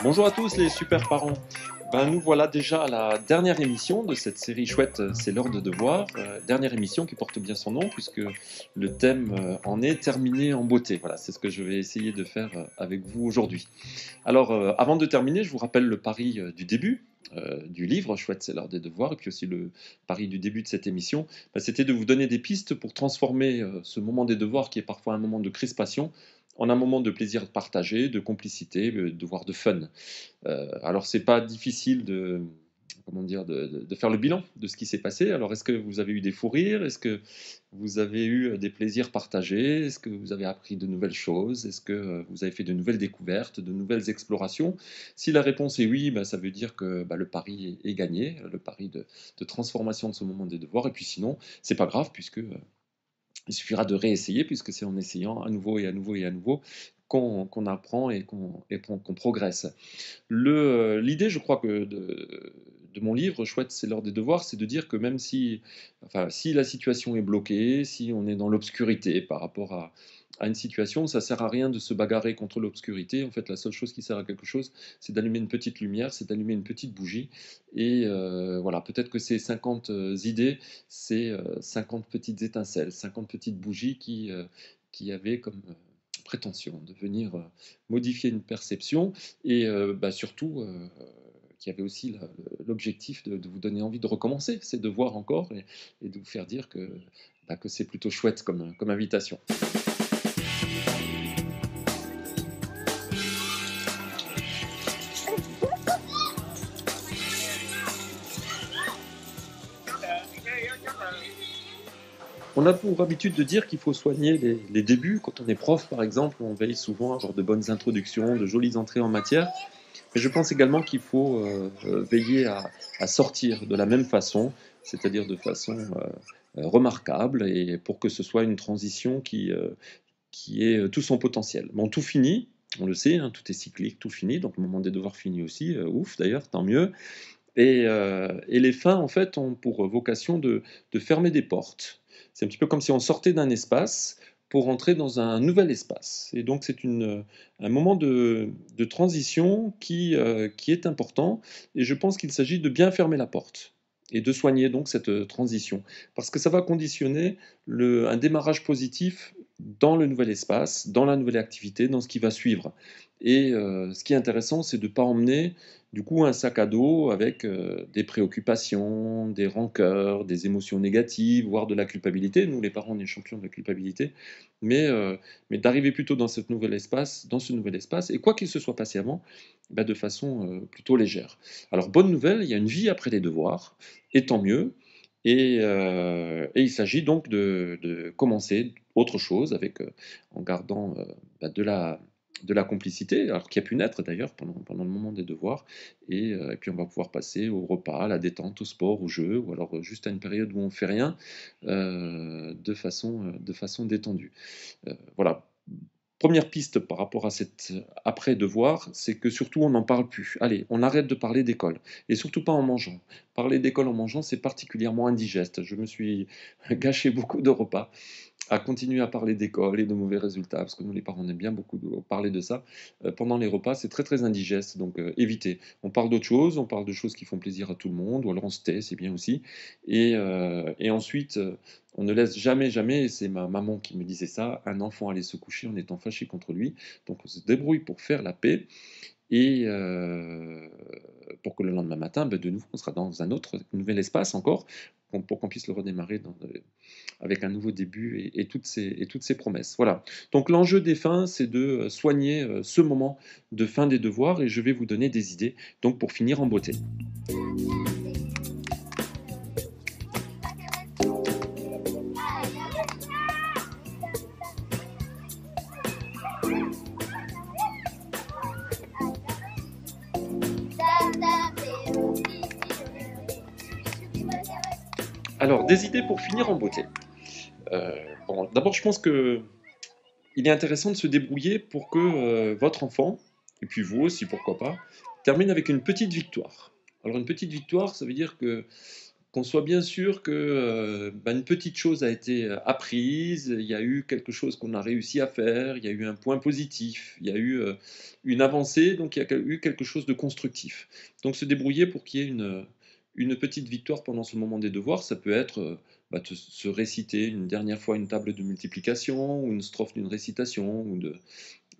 Bonjour à tous les super parents. Nous voilà déjà à la dernière émission de cette série chouette, c'est l'heure de devoir. Dernière émission qui porte bien son nom puisque le thème en est terminé en beauté. Voilà, c'est ce que je vais essayer de faire avec vous aujourd'hui. Alors, avant de terminer, je vous rappelle le pari du début. Du livre Chouette, c'est l'heure des devoirs, et puis aussi le pari du début de cette émission, c'était de vous donner des pistes pour transformer ce moment des devoirs, qui est parfois un moment de crispation, en un moment de plaisir partagé, de complicité, de voire de fun. Alors, c'est pas difficile de, comment dire, de faire le bilan de ce qui s'est passé. Alors, est-ce que vous avez eu des fous rires? Est-ce que vous avez eu des plaisirs partagés? Est-ce que vous avez appris de nouvelles choses? Est-ce que vous avez fait de nouvelles découvertes, de nouvelles explorations? Si la réponse est oui, ça veut dire que le pari est gagné, le pari de transformation de ce moment des devoirs. Et puis sinon, c'est pas grave, puisque il suffira de réessayer, puisque c'est en essayant à nouveau et à nouveau et à nouveau qu'on apprend et qu'on progresse. L'idée, je crois, que de mon livre, Chouette, c'est l'heure des devoirs, c'est de dire que même si, enfin, si la situation est bloquée, si on est dans l'obscurité par rapport à une situation, ça sert à rien de se bagarrer contre l'obscurité. En fait, la seule chose qui sert à quelque chose, c'est d'allumer une petite lumière, c'est d'allumer une petite bougie. Et voilà, peut-être que ces 50 idées, c'est 50 petites étincelles, 50 petites bougies qui avaient comme prétention de venir modifier une perception et surtout qui avait aussi l'objectif de vous donner envie de recommencer, c'est de voir encore et de vous faire dire que c'est plutôt chouette comme invitation. On a pour habitude de dire qu'il faut soigner les débuts. Quand on est prof, par exemple, on veille souvent à avoir de bonnes introductions, de jolies entrées en matière. Mais je pense également qu'il faut veiller à sortir de la même façon, c'est-à-dire de façon remarquable, et pour que ce soit une transition qui ait tout son potentiel. Bon, tout finit, on le sait, hein, tout est cyclique, tout finit, donc le moment des devoirs finit aussi, ouf d'ailleurs, tant mieux. Et les fins, en fait, ont pour vocation de fermer des portes. C'est un petit peu comme si on sortait d'un espace pour entrer dans un nouvel espace. Et donc, c'est un moment de transition qui est important. Et je pense qu'il s'agit de bien fermer la porte et de soigner donc cette transition. Parce que ça va conditionner un démarrage positif dans le nouvel espace, dans la nouvelle activité, dans ce qui va suivre. Et ce qui est intéressant, c'est de ne pas emmener du coup un sac à dos avec des préoccupations, des rancœurs, des émotions négatives, voire de la culpabilité. Nous, les parents, on est champions de la culpabilité, mais d'arriver plutôt dans ce nouvel espace, et quoi qu'il se soit passé avant, de façon plutôt légère. Alors, bonne nouvelle, il y a une vie après les devoirs, et tant mieux. Et il s'agit donc de commencer autre chose en gardant de la complicité, alors qui a pu naître d'ailleurs pendant le moment des devoirs, et puis on va pouvoir passer au repas, à la détente, au sport, au jeu, ou alors juste à une période où on fait rien, de façon détendue. Voilà. Première piste par rapport à cet après-devoir, c'est que surtout on n'en parle plus. Allez, on arrête de parler d'école, et surtout pas en mangeant. Parler d'école en mangeant, c'est particulièrement indigeste. Je me suis gâché beaucoup de repas à continuer à parler d'école et de mauvais résultats, parce que nous les parents on aime bien beaucoup parler de ça pendant les repas, c'est très très indigeste, donc évitez. On parle d'autre chose, on parle de choses qui font plaisir à tout le monde, ou alors on se tait, c'est bien aussi. Et ensuite, on ne laisse jamais, jamais, et c'est ma maman qui me disait ça, un enfant aller se coucher en étant fâché contre lui, donc on se débrouille pour faire la paix, et pour que le lendemain matin, de nouveau, on sera dans un autre, nouvel espace encore, pour qu'on puisse le redémarrer avec un nouveau début et toutes ces promesses. Voilà. Donc l'enjeu des fins, c'est de soigner ce moment de fin des devoirs, et je vais vous donner des idées donc pour finir en beauté. Alors, des idées pour finir en beauté. Bon, d'abord, je pense que il est intéressant de se débrouiller pour que votre enfant, et puis vous aussi, pourquoi pas, termine avec une petite victoire. Alors, une petite victoire, ça veut dire que qu'on soit bien sûr que une petite chose a été apprise, il y a eu quelque chose qu'on a réussi à faire, il y a eu un point positif, il y a eu une avancée, donc il y a eu quelque chose de constructif. Donc se débrouiller pour qu'il y ait une petite victoire pendant ce moment des devoirs, ça peut être se réciter une dernière fois une table de multiplication, ou une strophe d'une récitation,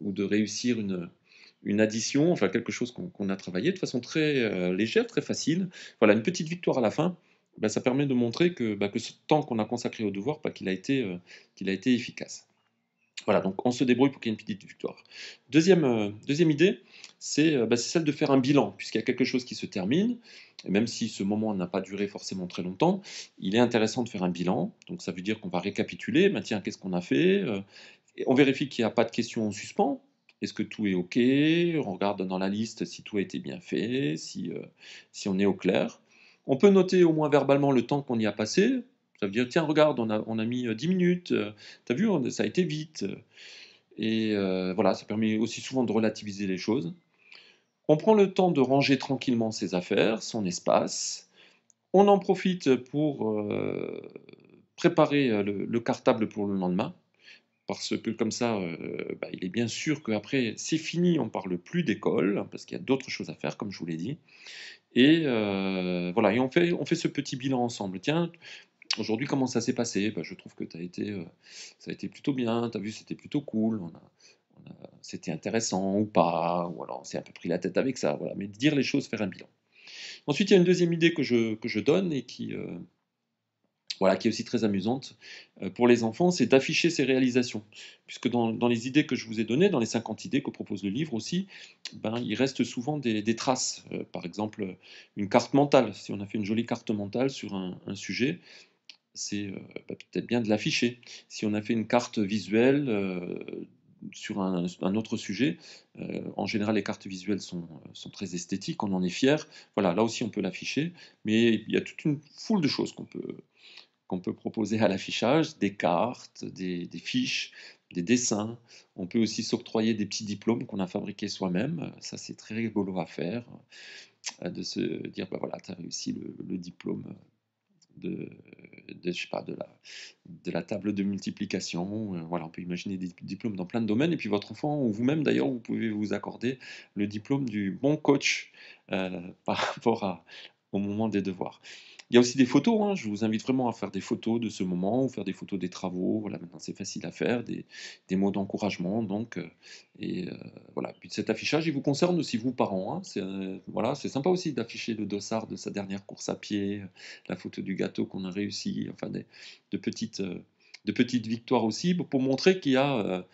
ou de réussir une addition, enfin quelque chose qu'on a travaillé de façon très légère, très facile. Voilà, une petite victoire à la fin, ça permet de montrer que ce temps qu'on a consacré au devoir, qu'il a été efficace. Voilà, donc on se débrouille pour qu'il y ait une petite victoire. Deuxième idée, c'est celle de faire un bilan, puisqu'il y a quelque chose qui se termine, et même si ce moment n'a pas duré forcément très longtemps, il est intéressant de faire un bilan. Donc ça veut dire qu'on va récapituler, tiens, qu'est-ce qu'on a fait et on vérifie qu'il n'y a pas de questions en suspens. Est-ce que tout est OK? On regarde dans la liste si tout a été bien fait, si on est au clair. On peut noter au moins verbalement le temps qu'on y a passé. Ça veut dire, tiens, regarde, on a mis 10 minutes, t'as vu, ça a été vite. Et voilà, ça permet aussi souvent de relativiser les choses. On prend le temps de ranger tranquillement ses affaires, son espace. On en profite pour préparer le cartable pour le lendemain. Parce que comme ça, il est bien sûr qu'après, c'est fini, on ne parle plus d'école, parce qu'il y a d'autres choses à faire, comme je vous l'ai dit. Et voilà, et on fait ce petit bilan ensemble. Tiens, aujourd'hui, comment ça s'est passé? Je trouve que ça a été plutôt bien, tu as vu, c'était plutôt cool, c'était intéressant ou pas, ou alors on s'est un peu pris la tête avec ça, voilà. Mais dire les choses, faire un bilan. Ensuite, il y a une deuxième idée que je donne et qui est aussi très amusante pour les enfants, c'est d'afficher ses réalisations. Puisque dans les idées que je vous ai données, dans les 50 idées que propose le livre aussi, il reste souvent des traces. Par exemple, une carte mentale. Si on a fait une jolie carte mentale sur un sujet, c'est peut-être bien de l'afficher. Si on a fait une carte visuelle sur un autre sujet, en général les cartes visuelles sont très esthétiques, on en est fier. Voilà, là aussi on peut l'afficher, mais il y a toute une foule de choses qu'on peut proposer à l'affichage, des cartes, des fiches, des dessins. On peut aussi s'octroyer des petits diplômes qu'on a fabriqués soi-même. Ça, c'est très rigolo à faire, de se dire, voilà, tu as réussi le diplôme je sais pas, de la table de multiplication. Voilà, on peut imaginer des diplômes dans plein de domaines. Et puis votre enfant, ou vous-même d'ailleurs, vous pouvez vous accorder le diplôme du bon coach par rapport au moment des devoirs. Il y a aussi des photos, hein. Je vous invite vraiment à faire des photos de ce moment, ou faire des photos des travaux. Voilà, maintenant c'est facile à faire, des mots d'encouragement. Donc, et voilà. Puis cet affichage, il vous concerne aussi vous, parents, hein. Voilà, c'est sympa aussi d'afficher le dossard de sa dernière course à pied, la photo du gâteau qu'on a réussi, enfin de petites victoires aussi, pour montrer qu'il y a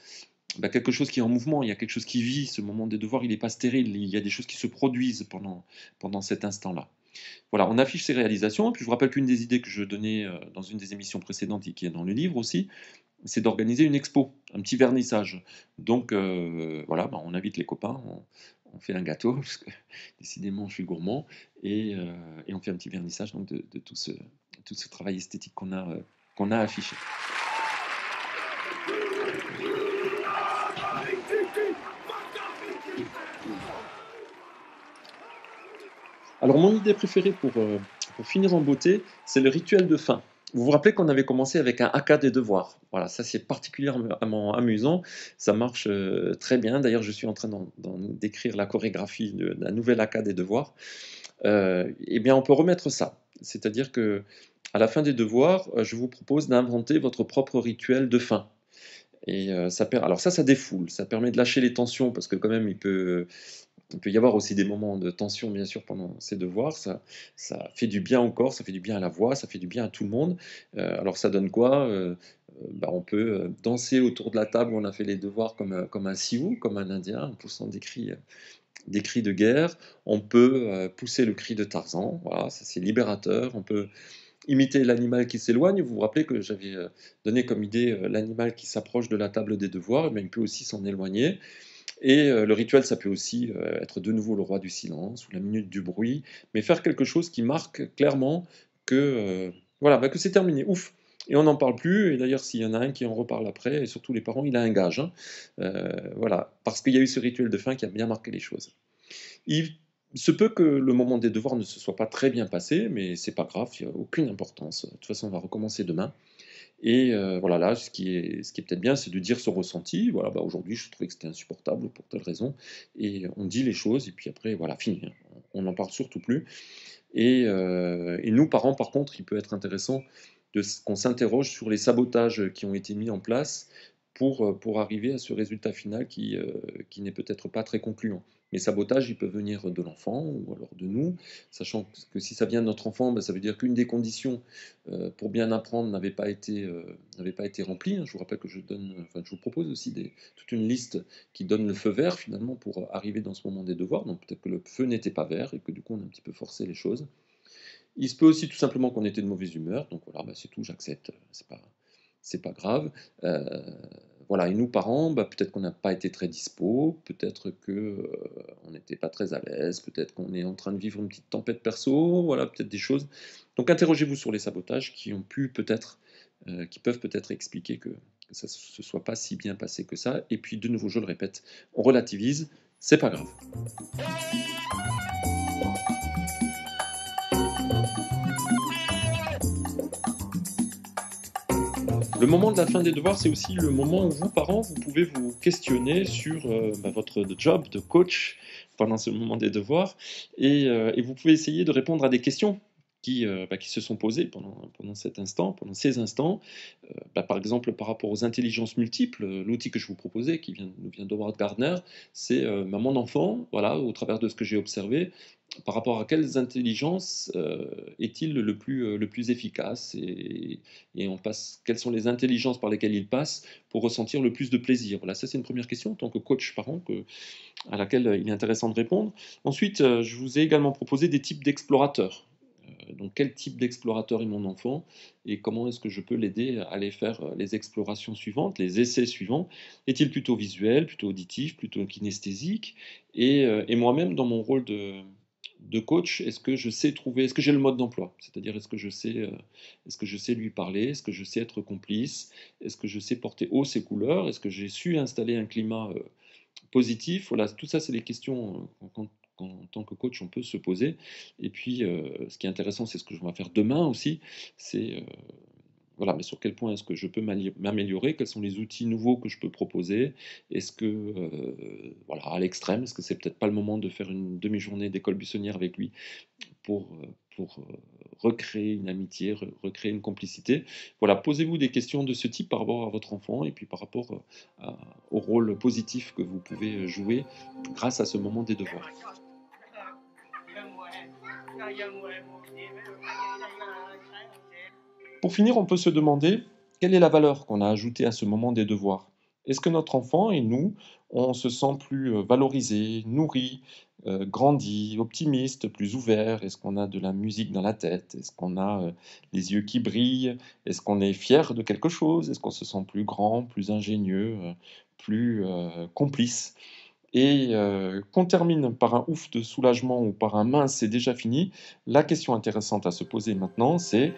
quelque chose qui est en mouvement, il y a quelque chose qui vit. Ce moment des devoirs, il n'est pas stérile, il y a des choses qui se produisent pendant cet instant-là. Voilà, on affiche ses réalisations. Puis je vous rappelle qu'une des idées que je donnais dans une des émissions précédentes et qui est dans le livre aussi, c'est d'organiser une expo, un petit vernissage. Donc voilà, on invite les copains, on fait un gâteau, parce que décidément je suis gourmand, et on fait un petit vernissage donc, de tout ce travail esthétique qu'on a affiché. Alors mon idée préférée pour finir en beauté, c'est le rituel de fin. Vous vous rappelez qu'on avait commencé avec un haka des devoirs. Voilà, ça c'est particulièrement amusant, ça marche très bien. D'ailleurs, je suis en train d'écrire la chorégraphie d'un nouvel haka des devoirs. Eh bien, on peut remettre ça. C'est-à-dire que à la fin des devoirs, je vous propose d'inventer votre propre rituel de fin. Et alors ça défoule, ça permet de lâcher les tensions, parce que quand même, il peut y avoir aussi des moments de tension, bien sûr, pendant ces devoirs. Ça fait du bien au corps, ça fait du bien à la voix, ça fait du bien à tout le monde. Alors ça donne quoi? On peut danser autour de la table où on a fait les devoirs comme un Sioux, comme un Indien, en poussant des cris de guerre. On peut pousser le cri de Tarzan, voilà, ça c'est libérateur. On peut imiter l'animal qui s'éloigne. Vous vous rappelez que j'avais donné comme idée l'animal qui s'approche de la table des devoirs, mais il peut aussi s'en éloigner. Et le rituel, ça peut aussi être de nouveau le roi du silence ou la minute du bruit, mais faire quelque chose qui marque clairement que, que c'est terminé, ouf. Et on n'en parle plus, et d'ailleurs s'il y en a un qui en reparle après, et surtout les parents, il a un gage, hein. Voilà, parce qu'il y a eu ce rituel de fin qui a bien marqué les choses. Il se peut que le moment des devoirs ne se soit pas très bien passé, mais c'est pas grave, il y a aucune importance. De toute façon, on va recommencer demain et voilà, là, ce qui est peut-être bien, c'est de dire son ressenti. Voilà, bah, aujourd'hui, je trouvais que c'était insupportable pour telle raison et on dit les choses et puis après, voilà, fini, hein. On n'en parle surtout plus et nous, parents, par contre, il peut être intéressant qu'on s'interroge sur les sabotages qui ont été mis en place pour arriver à ce résultat final qui n'est peut-être pas très concluant. Les sabotages, ils peuvent venir de l'enfant ou alors de nous, sachant que si ça vient de notre enfant, ben, ça veut dire qu'une des conditions pour bien apprendre n'avait pas été remplie, hein. Je vous rappelle que je vous propose aussi toute une liste qui donne le feu vert finalement pour arriver dans ce moment des devoirs. Donc peut-être que le feu n'était pas vert et que du coup on a un petit peu forcé les choses. Il se peut aussi tout simplement qu'on était de mauvaise humeur, donc voilà, bah, c'est tout, j'accepte, c'est pas grave. Voilà, et nous parents, bah, peut-être qu'on n'a pas été très dispo, peut-être que on n'était pas très à l'aise, peut-être qu'on est en train de vivre une petite tempête perso, voilà, peut-être des choses. Donc interrogez-vous sur les sabotages qui peuvent peut-être expliquer que ça se soit pas si bien passé que ça. Et puis de nouveau, je le répète, on relativise, c'est pas grave. Le moment de la fin des devoirs, c'est aussi le moment où vous, parents, vous pouvez vous questionner sur votre job de coach pendant ce moment des devoirs et vous pouvez essayer de répondre à des questions qui se sont posées pendant cet instant, pendant ces instants. Par exemple, par rapport aux intelligences multiples, l'outil que je vous proposais, nous vient d'Howard Gardner, c'est mon enfant, voilà, au travers de ce que j'ai observé, par rapport à quelles intelligences est-il le plus efficace quelles sont les intelligences par lesquelles il passe pour ressentir le plus de plaisir. Voilà, ça c'est une première question en tant que coach parent à laquelle il est intéressant de répondre. Ensuite, je vous ai également proposé des types d'explorateurs. Donc quel type d'explorateur est mon enfant et comment est-ce que je peux l'aider à aller faire les explorations suivantes, les essais suivants. Est-il plutôt visuel, plutôt auditif, plutôt kinesthésique et moi-même, dans mon rôle de coach, est-ce que j'ai le mode d'emploi? C'est-à-dire, est-ce que je sais lui parler? Est-ce que je sais être complice? Est-ce que je sais porter haut ses couleurs? Est-ce que j'ai su installer un climat positif? Voilà, tout ça, c'est des questions qu'en tant que coach, on peut se poser. Et puis, ce qui est intéressant, c'est ce que je vais faire demain aussi, c'est voilà, mais sur quel point est-ce que je peux m'améliorer? Quels sont les outils nouveaux que je peux proposer? Est-ce que, voilà, à l'extrême, est-ce que c'est peut-être pas le moment de faire une demi-journée d'école buissonnière avec lui pour recréer une amitié, recréer une complicité? Voilà, posez-vous des questions de ce type par rapport à votre enfant et puis par rapport au rôle positif que vous pouvez jouer grâce à ce moment des devoirs. Pour finir, on peut se demander quelle est la valeur qu'on a ajoutée à ce moment des devoirs. Est-ce que notre enfant et nous, on se sent plus valorisés, nourris, grandis, optimistes, plus ouverts? Est-ce qu'on a de la musique dans la tête? Est-ce qu'on a les yeux qui brillent? Est-ce qu'on est fier de quelque chose? Est-ce qu'on se sent plus grand, plus ingénieux, plus complice? Et qu'on termine par un ouf de soulagement ou par un mince, c'est déjà fini, la question intéressante à se poser maintenant, c'est